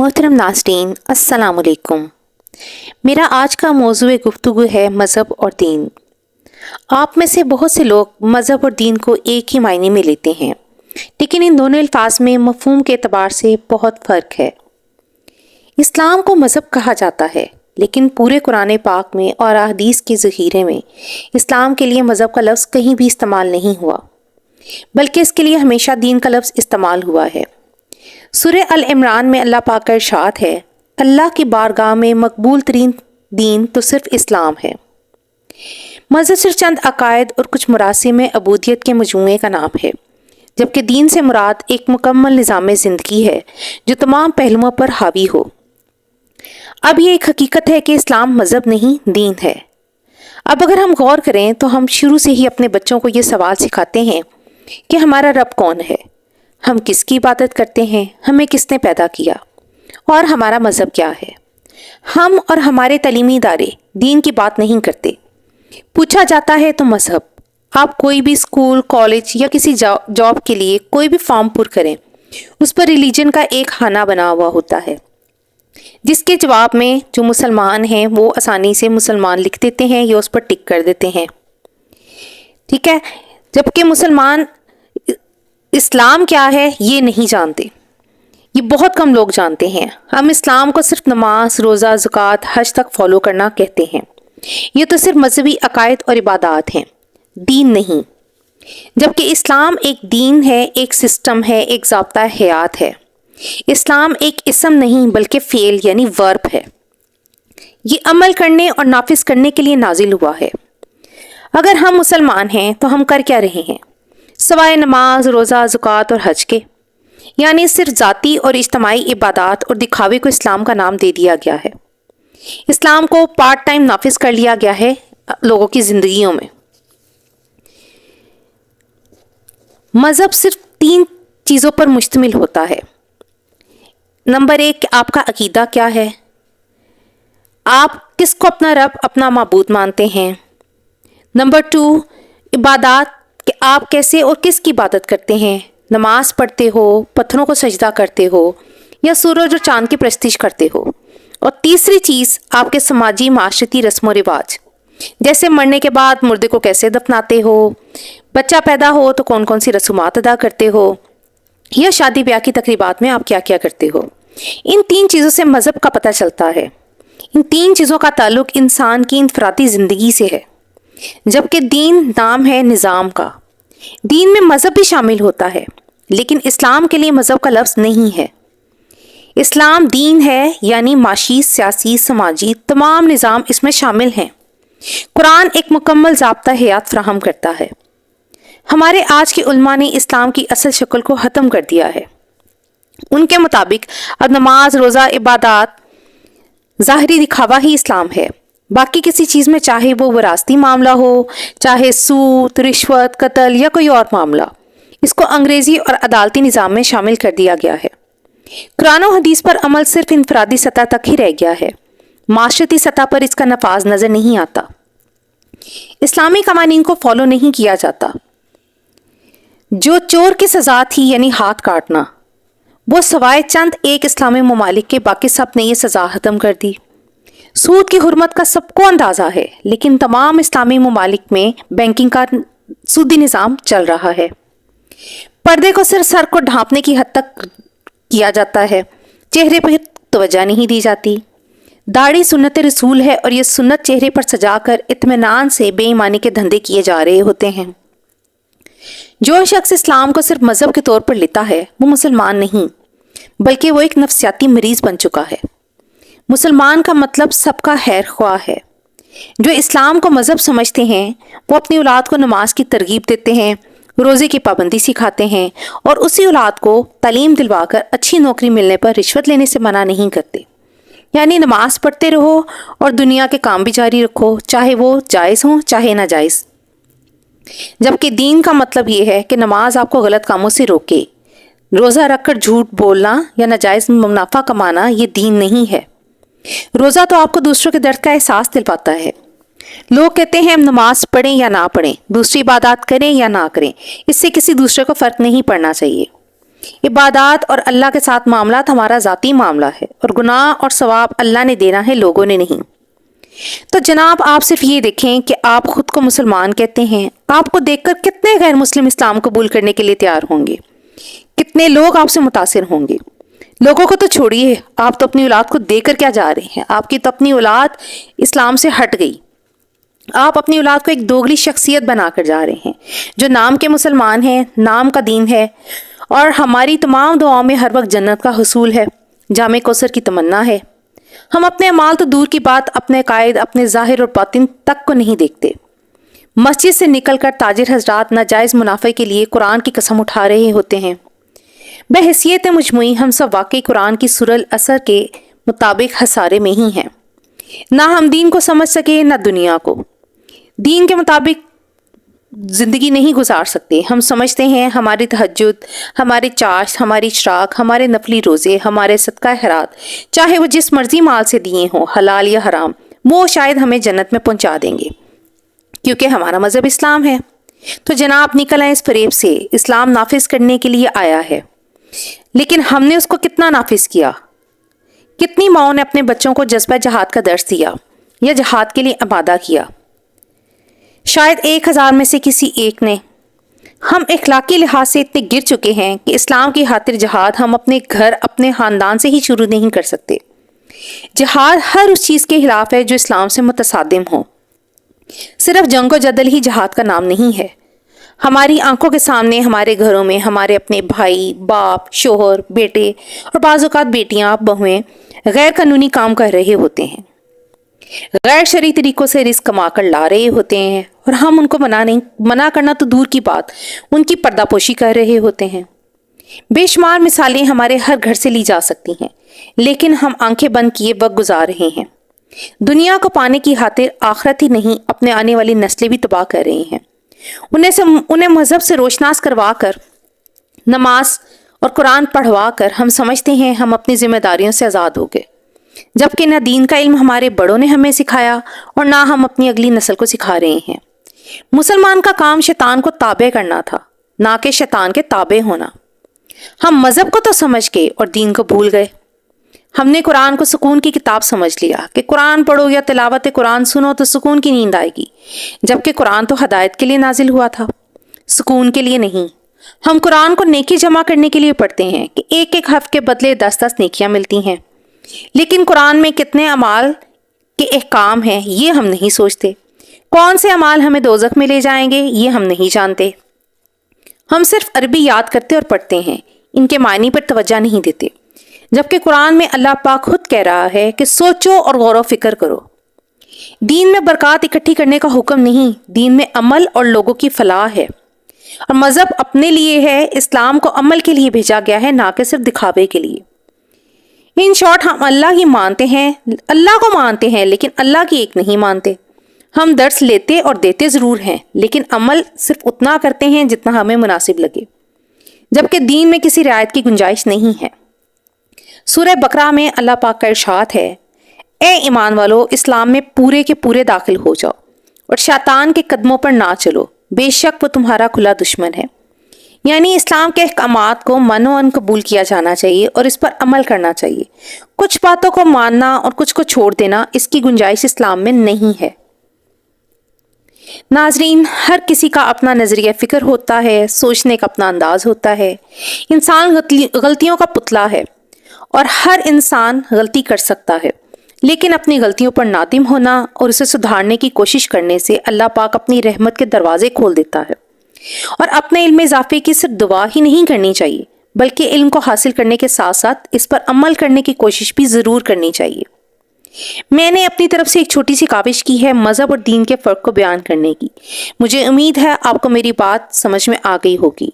محترم ناظرین السلام علیکم۔ میرا آج کا موضوع گفتگو ہے مذہب اور دین۔ آپ میں سے بہت سے لوگ مذہب اور دین کو ایک ہی معنی میں لیتے ہیں، لیکن ان دونوں الفاظ میں مفہوم کے اعتبار سے بہت فرق ہے۔ اسلام کو مذہب کہا جاتا ہے، لیکن پورے قرآن پاک میں اور احادیث کے ذخیرے میں اسلام کے لیے مذہب کا لفظ کہیں بھی استعمال نہیں ہوا، بلکہ اس کے لیے ہمیشہ دین کا لفظ استعمال ہوا ہے۔ سورہ ال عمران میں اللہ پاک کا ارشاد ہے، اللہ کی بارگاہ میں مقبول ترین دین تو صرف اسلام ہے۔ مذہب صرف چند عقائد اور کچھ مراسم عبودیت کے مجموعے کا نام ہے، جبکہ دین سے مراد ایک مکمل نظام زندگی ہے جو تمام پہلوؤں پر حاوی ہو۔ اب یہ ایک حقیقت ہے کہ اسلام مذہب نہیں، دین ہے۔ اب اگر ہم غور کریں تو ہم شروع سے ہی اپنے بچوں کو یہ سوال سکھاتے ہیں کہ ہمارا رب کون ہے، ہم کس کی عبادت کرتے ہیں، ہمیں کس نے پیدا کیا، اور ہمارا مذہب کیا ہے۔ ہم اور ہمارے تعلیمی ادارے دین کی بات نہیں کرتے۔ پوچھا جاتا ہے تو مذہب۔ آپ کوئی بھی اسکول، کالج یا کسی جاب کے لیے کوئی بھی فارم پر کریں، اس پر ریلیجن کا ایک خانہ بنا ہوا ہوتا ہے، جس کے جواب میں جو مسلمان ہیں وہ آسانی سے مسلمان لکھ دیتے ہیں یا اس پر ٹک کر دیتے ہیں، ٹھیک ہے، جبکہ مسلمان اسلام کیا ہے یہ نہیں جانتے۔ یہ بہت کم لوگ جانتے ہیں۔ ہم اسلام کو صرف نماز، روزہ، زکوٰۃ، حج تک فالو کرنا کہتے ہیں۔ یہ تو صرف مذہبی عقائد اور عبادات ہیں، دین نہیں۔ جبکہ اسلام ایک دین ہے، ایک سسٹم ہے، ایک ضابطہ حیات ہے۔ اسلام ایک اسم نہیں بلکہ فعل یعنی ورب ہے۔ یہ عمل کرنے اور نافذ کرنے کے لیے نازل ہوا ہے۔ اگر ہم مسلمان ہیں تو ہم کر کیا رہے ہیں سوائے نماز، روزہ، زکوٰۃ اور حج کے؟ یعنی صرف ذاتی اور اجتماعی عبادات اور دکھاوے کو اسلام کا نام دے دیا گیا ہے۔ اسلام کو پارٹ ٹائم نافذ کر لیا گیا ہے لوگوں کی زندگیوں میں۔ مذہب صرف 3 چیزوں پر مشتمل ہوتا ہے۔ نمبر 1، آپ کا عقیدہ کیا ہے، آپ کس کو اپنا رب، اپنا معبود مانتے ہیں۔ نمبر 2، عبادات، کہ آپ کیسے اور کس کی عبادت کرتے ہیں، نماز پڑھتے ہو، پتھروں کو سجدہ کرتے ہو، یا سورج اور چاند کی پرستش کرتے ہو۔ اور تیسری چیز، آپ کے سماجی معاشرتی رسم و رواج، جیسے مرنے کے بعد مردے کو کیسے دفناتے ہو، بچہ پیدا ہو تو کون کون سی رسومات ادا کرتے ہو، یا شادی بیاہ کی تقریبات میں آپ کیا کیا کرتے ہو۔ ان 3 چیزوں سے مذہب کا پتہ چلتا ہے۔ ان 3 چیزوں کا تعلق انسان کی انفرادی زندگی سے ہے، جبکہ دین نام ہے نظام کا۔ دین میں مذہب بھی شامل ہوتا ہے، لیکن اسلام کے لیے مذہب کا لفظ نہیں ہے۔ اسلام دین ہے، یعنی معاشی، سیاسی، سماجی تمام نظام اس میں شامل ہیں۔ قرآن ایک مکمل ضابطہ حیات فراہم کرتا ہے۔ ہمارے آج کے علماء نے اسلام کی اصل شکل کو ختم کر دیا ہے۔ ان کے مطابق اب نماز، روزہ، عبادات ظاہری دکھاوا ہی اسلام ہے۔ باقی کسی چیز میں، چاہے وہ وراثتی معاملہ ہو، چاہے سود، رشوت، قتل یا کوئی اور معاملہ، اس کو انگریزی اور عدالتی نظام میں شامل کر دیا گیا ہے۔ قرآن و حدیث پر عمل صرف انفرادی سطح تک ہی رہ گیا ہے، معاشرتی سطح پر اس کا نفاذ نظر نہیں آتا۔ اسلامی قوانین کو فالو نہیں کیا جاتا۔ جو چور کی سزا تھی یعنی ہاتھ کاٹنا، وہ سوائے چند ایک اسلامی ممالک کے باقی سب نے یہ سزا ختم کر دی۔ سود کی حرمت کا سب کو اندازہ ہے، لیکن تمام اسلامی ممالک میں بینکنگ کا سودی نظام چل رہا ہے۔ پردے کو صرف سر کو ڈھانپنے کی حد تک کیا جاتا ہے، چہرے پر توجہ نہیں دی جاتی۔ داڑھی سنت رسول ہے، اور یہ سنت چہرے پر سجا کر اطمینان سے بے ایمانی کے دھندے کیے جا رہے ہوتے ہیں۔ جو شخص اسلام کو صرف مذہب کے طور پر لیتا ہے وہ مسلمان نہیں، بلکہ وہ ایک نفسیاتی مریض بن چکا ہے۔ مسلمان کا مطلب سب کا خیر خواہ ہے۔ جو اسلام کو مذہب سمجھتے ہیں وہ اپنی اولاد کو نماز کی ترغیب دیتے ہیں، روزے کی پابندی سکھاتے ہیں، اور اسی اولاد کو تعلیم دلوا کر اچھی نوکری ملنے پر رشوت لینے سے منع نہیں کرتے۔ یعنی نماز پڑھتے رہو اور دنیا کے کام بھی جاری رکھو، چاہے وہ جائز ہوں چاہے ناجائز۔ جبکہ دین کا مطلب یہ ہے کہ نماز آپ کو غلط کاموں سے روکے، روزہ رکھ کر جھوٹ بولنا یا ناجائز منافع کمانا یہ دین نہیں ہے۔ روزہ تو آپ کو دوسروں کے درد کا احساس دلواتا ہے۔ لوگ کہتے ہیں ہم نماز پڑھیں یا نہ پڑھیں، دوسری عبادات کریں یا نہ کریں، اس سے کسی دوسرے کو فرق نہیں پڑنا چاہیے۔ عبادات اور اللہ کے ساتھ معاملات ہمارا ذاتی معاملہ ہے، اور گناہ اور ثواب اللہ نے دینا ہے، لوگوں نے نہیں۔ تو جناب آپ صرف یہ دیکھیں کہ آپ خود کو مسلمان کہتے ہیں، آپ کو دیکھ کر کتنے غیر مسلم اسلام قبول کرنے کے لیے تیار ہوں گے، کتنے لوگ آپ سے متاثر ہوں گے۔ لوگوں کو تو چھوڑیے، آپ تو اپنی اولاد کو دے کر کیا جا رہے ہیں؟ آپ کی تو اپنی اولاد اسلام سے ہٹ گئی، آپ اپنی اولاد کو ایک دوگلی شخصیت بنا کر جا رہے ہیں، جو نام کے مسلمان ہیں، نام کا دین ہے، اور ہماری تمام دعاؤں میں ہر وقت جنت کا حصول ہے، جامع کوثر کی تمنا ہے۔ ہم اپنے اعمال تو دور کی بات، اپنے قائد، اپنے ظاہر اور باطن تک کو نہیں دیکھتے۔ مسجد سے نکل کر تاجر حضرات ناجائز منافع کے لیے قرآن کی قسم اٹھا رہے ہوتے ہیں۔ بحیثیت مجموعی ہم سب واقعی قرآن کی سورہ الاثر کے مطابق خسارے میں ہی ہیں۔ نہ ہم دین کو سمجھ سکے، نہ دنیا کو۔ دین کے مطابق زندگی نہیں گزار سکتے۔ ہم سمجھتے ہیں ہماری تہجد، ہمارے چاشت، ہماری اشراق، ہمارے نفلی روزے، ہمارے صدقہ خیرات، چاہے وہ جس مرضی مال سے دیے ہوں، حلال یا حرام، وہ شاید ہمیں جنت میں پہنچا دیں گے، کیونکہ ہمارا مذہب اسلام ہے۔ تو جناب نکل آئے اس فریب سے، اسلام نافذ کرنے کے لیے آیا ہے، لیکن ہم نے اس کو کتنا نافذ کیا؟ کتنی ماؤں نے اپنے بچوں کو جذبہ جہاد کا درس دیا یا جہاد کے لیے آمادہ کیا؟ شاید 1000 میں سے کسی ایک نے۔ ہم اخلاقی لحاظ سے اتنے گر چکے ہیں کہ اسلام کی خاطر جہاد ہم اپنے گھر، اپنے خاندان سے ہی شروع نہیں کر سکتے۔ جہاد ہر اس چیز کے خلاف ہے جو اسلام سے متصادم ہو۔ صرف جنگ و جدل ہی جہاد کا نام نہیں ہے۔ ہماری آنکھوں کے سامنے ہمارے گھروں میں ہمارے اپنے بھائی، باپ، شوہر، بیٹے اور بعض اوقات بیٹیاں، بہویں غیر قانونی کام کر رہے ہوتے ہیں، غیر شرعی طریقوں سے رزق کما کر لا رہے ہوتے ہیں، اور ہم ان کو منع کرنا تو دور کی بات، ان کی پردہ پوشی کر رہے ہوتے ہیں۔ بے شمار مثالیں ہمارے ہر گھر سے لی جا سکتی ہیں، لیکن ہم آنکھیں بند کیے وقت گزار رہے ہیں۔ دنیا کو پانے کی خاطر آخرت ہی نہیں، اپنے آنے والی نسلیں بھی تباہ کر رہے ہیں۔ انہیں مذہب سے روشناس کروا کر، نماز اور قرآن پڑھوا کر ہم سمجھتے ہیں ہم اپنی ذمہ داریوں سے آزاد ہو گئے، جبکہ نہ دین کا علم ہمارے بڑوں نے ہمیں سکھایا اور نہ ہم اپنی اگلی نسل کو سکھا رہے ہیں۔ مسلمان کا کام شیطان کو تابع کرنا تھا، نہ کہ شیطان کے تابع ہونا۔ ہم مذہب کو تو سمجھ گئے اور دین کو بھول گئے۔ ہم نے قرآن کو سکون کی کتاب سمجھ لیا کہ قرآن پڑھو یا تلاوت قرآن سنو تو سکون کی نیند آئے گی، جبکہ قرآن تو ہدایت کے لیے نازل ہوا تھا، سکون کے لیے نہیں۔ ہم قرآن کو نیکی جمع کرنے کے لیے پڑھتے ہیں کہ ایک ایک حرف کے بدلے 10 نیکیاں ملتی ہیں، لیکن قرآن میں کتنے اعمال کے احکام ہیں یہ ہم نہیں سوچتے۔ کون سے اعمال ہمیں دوزخ میں لے جائیں گے یہ ہم نہیں جانتے۔ ہم صرف عربی یاد کرتے اور پڑھتے ہیں، ان کے معنی پر توجہ نہیں دیتے، جبکہ قرآن میں اللہ پاک خود کہہ رہا ہے کہ سوچو اور غور و فکر کرو۔ دین میں برکات اکٹھی کرنے کا حکم نہیں، دین میں عمل اور لوگوں کی فلاح ہے، اور مذہب اپنے لیے ہے، اسلام کو عمل کے لیے بھیجا گیا ہے، نہ کہ صرف دکھاوے کے لیے۔ ان شارٹ ہم اللہ ہی مانتے ہیں، اللہ کو مانتے ہیں، لیکن اللہ کی ایک نہیں مانتے۔ ہم درس لیتے اور دیتے ضرور ہیں، لیکن عمل صرف اتنا کرتے ہیں جتنا ہمیں مناسب لگے، جبکہ دین میں کسی رعایت کی گنجائش نہیں ہے۔ سورہ بقرہ میں اللہ پاک کا ارشاد ہے، اے ایمان والو، اسلام میں پورے کے پورے داخل ہو جاؤ اور شیطان کے قدموں پر نہ چلو، بے شک وہ تمہارا کھلا دشمن ہے۔ یعنی اسلام کے احکامات کو من و عن قبول کیا جانا چاہیے اور اس پر عمل کرنا چاہیے۔ کچھ باتوں کو ماننا اور کچھ کو چھوڑ دینا، اس کی گنجائش اسلام میں نہیں ہے۔ ناظرین، ہر کسی کا اپنا نظریہ فکر ہوتا ہے، سوچنے کا اپنا انداز ہوتا ہے۔ انسان غلطیوں کا پتلا ہے اور ہر انسان غلطی کر سکتا ہے، لیکن اپنی غلطیوں پر نادم ہونا اور اسے سدھارنے کی کوشش کرنے سے اللہ پاک اپنی رحمت کے دروازے کھول دیتا ہے۔ اور اپنے علم اضافے کی صرف دعا ہی نہیں کرنی چاہیے، بلکہ علم کو حاصل کرنے کے ساتھ ساتھ اس پر عمل کرنے کی کوشش بھی ضرور کرنی چاہیے۔ میں نے اپنی طرف سے ایک چھوٹی سی کاوش کی ہے مذہب اور دین کے فرق کو بیان کرنے کی۔ مجھے امید ہے آپ کو میری بات سمجھ میں آ گئی ہوگی۔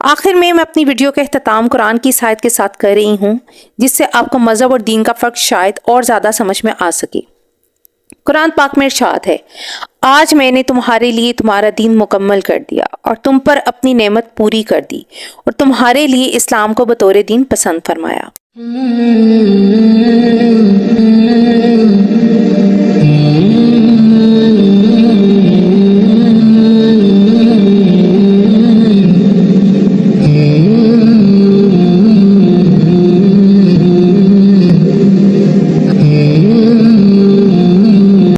آخر میں اپنی ویڈیو کا اختتام قرآن کی اس آیت کے ساتھ کر رہی ہوں، جس سے آپ کو مذہب اور دین کا فرق شاید اور زیادہ سمجھ میں آ سکے۔ قرآن پاک میں ارشاد ہے، آج میں نے تمہارے لیے تمہارا دین مکمل کر دیا اور تم پر اپنی نعمت پوری کر دی اور تمہارے لیے اسلام کو بطور دین پسند فرمایا۔